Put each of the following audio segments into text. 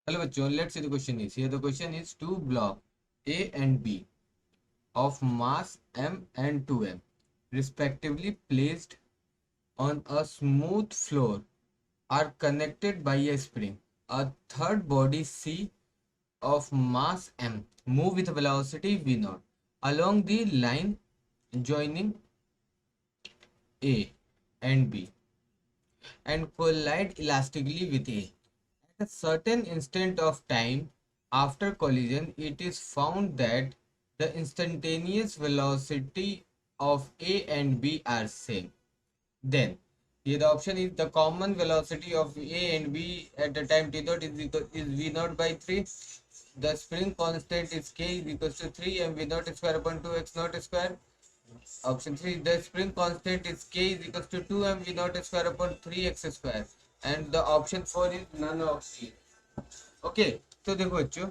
Hello bachcho, let's see the question is. Here the question is two block A and B of mass m and 2m respectively placed on a smooth floor are connected by a spring. A third body C of mass m move with velocity v naught along the line joining A and B and collide elastically with A. At a certain instant of time after collision, it is found that the instantaneous velocity of A and B are same. Then, here the option is the common velocity of A and B at the time t naught is v naught by 3. The spring constant is k is equals to 3 m v naught square upon 2 x naught square. Option 3, the spring constant is k is equals to 2 m v naught square upon 3x square. And the option 4 is none of these. Okay तो देखो बच्चों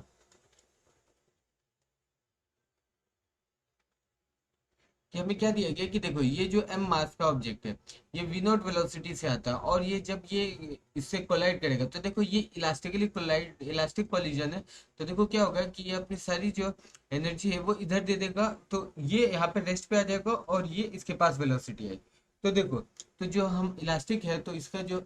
कि हमें क्या दिया गया कि देखो ये जो एम मास का ऑब्जेक्ट है ये वी नॉट वेलोसिटी से आता है और ये जब ये इससे कोलाइड करेगा तो देखो ये इलास्टिकली कोलाइड इलास्टिक कोलिजन है। तो देखो क्या होगा कि ये अपनी सारी जो एनर्जी है वो इधर दे देगा तो ये यहाँ पे रेस्ट पे आ जाएगा और ये इसके पास वेलोसिटी आएगी। तो देखो तो जो हम इलास्टिक है तो इसका जो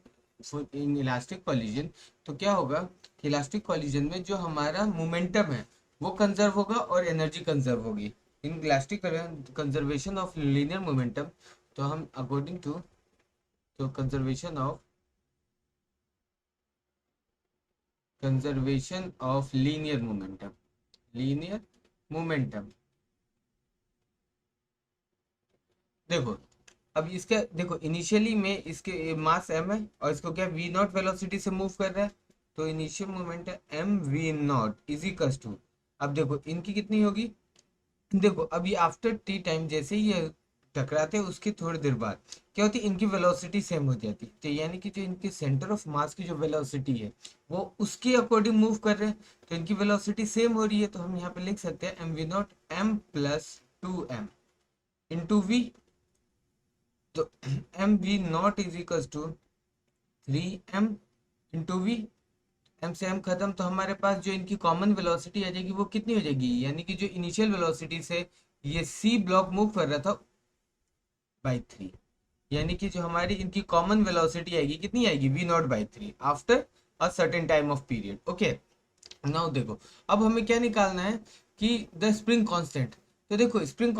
इन इलास्टिक कोलिजन तो क्या होगा कि इलास्टिक कोलिजन में जो हमारा मोमेंटम है वो कंजर्व होगा और एनर्जी कंजर्व होगी in elastic conservation of linear momentum. तो हम अकॉर्डिंग टू तो कंजर्वेशन ऑफ लीनियर मोमेंटम देखो अब इसका देखो इनिशियली में इसके मास एम है और इसको क्या वी नॉट वेलोसिटी से मूव कर रहा है। तो इनिशियल मोमेंट है m we not is equal to अब देखो इनकी कितनी होगी। देखो अभी आफ्टर टी टाइम जैसे ही ये टकराते हैं उसके थोड़ी देर बाद क्या होती है इनकी वेलोसिटी सेम हो जाती है। तो यानी कि जो इनके सेंटर ऑफ मास की जो वेलोसिटी है वो उसके अकॉर्डिंग मूव कर रहे हैं तो इनकी वेलोसिटी सेम हो रही है। तो हम यहाँ पे लिख सकते हैं M we not M plus 2m into V. तो M we not is equal to 3m into V. M से एम खत्म तो हमारे पास जो इनकी कॉमन वेलोसिटी आ जाएगी वो कितनी हो जाएगी यानी कि जो इनिशियल वेलोसिटी से ये सी ब्लॉक मूव कर रहा था बाई 3 यानी कि जो हमारी इनकी कॉमन वेलोसिटी आएगी कितनी आएगी v not by 3 after a certain time of period. Okay now देखो अब हमें क्या निकालना है कि द स्प्रिंग कांस्टेंट। तो देखो स्प्रिंग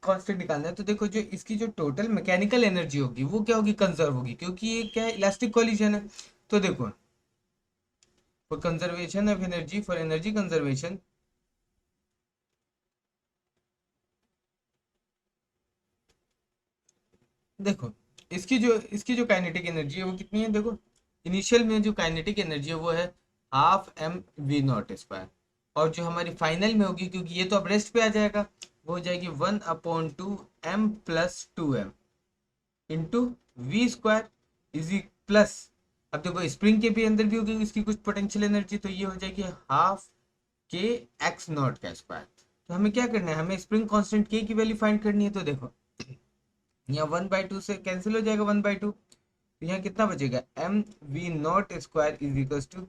कांस्टेंट निकालना है तो देखो जो इसकी जो टोटल मैकेनिकल एनर्जी होगी वो क्या होगी कंजर्व होगी क्योंकि ये क्या है इलास्टिक कोलिजन है। तो देखो for conservation of energy for energy conservation देखो इसकी जो काइनेटिक एनर्जी है वो कितनी है। देखो इनिशियल में जो काइनेटिक एनर्जी है वो है half m we not square और जो हमारी फाइनल में होगी क्योंकि ये तो अब रेस्ट पे आ जाएगा वो हो जाएगी 1/2m+2m into v square easy plus. अब देखो स्प्रिंग के भी अंदर भी होगी इसकी कुछ पोटेंशियल एनर्जी तो ये हो जाएगी हाफ के एक्स नॉट का स्क्वायर। तो हमें क्या करना है हमें स्प्रिंग कांस्टेंट के की वैल्यू फाइंड करनी है। तो देखो यहाँ 1/2 से कैंसिल हो जाएगा 1/2 तो यहाँ कितना बचेगा m we not square is equal to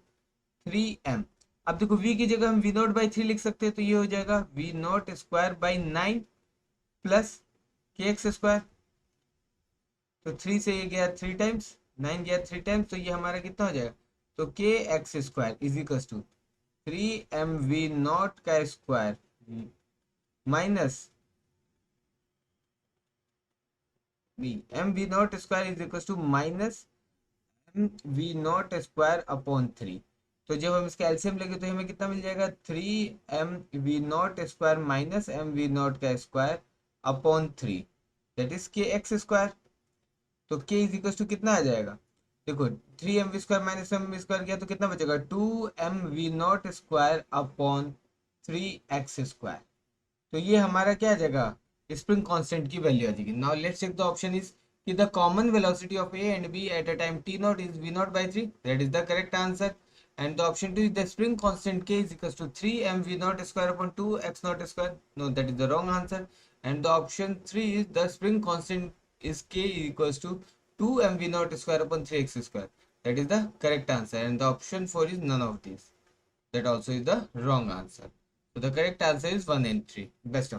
3m। अब देखो v की जगह हम वी नॉट बाई 3 लिख सकते हैं तो ये हो जाएगा v not square by 9 plus k x square. तो 3 से ये गया 3 टाइम्स 9 गया 3 टाइम्स तो ये हमारा कितना हो जाएगा। तो K x square is equal to 3m we not का square minus V M we not square is equal to minus M we not square upon 3। तो जब हम इसका एलसीएम लेंगे तो हमें कितना मिल जाएगा 3m we not square minus M we not का square upon 3 that is k x square. तो के इज इक्वल टू कितना आ जाएगा देखो 3m V square minus M V square किया तो कितना बचेगा 2m V not square upon 3x square. तो ये हमारा क्या आ जाएगा स्प्रिंग कांस्टेंट की वैल्यू आ जाएगी। Now let's check the option is कि the common velocity of A and B at a time T not is V not by 3 that is the correct answer. And the option 2 is the spring constant k is equals to 3m v naught square upon 2 x naught square. No, that is the wrong answer. And the option 3 is the spring constant is k is equals to 2m v naught square upon 3x square. That is the correct answer. And the option 4 is none of these. That also is the wrong answer. So the correct answer is 1 and 3. Best of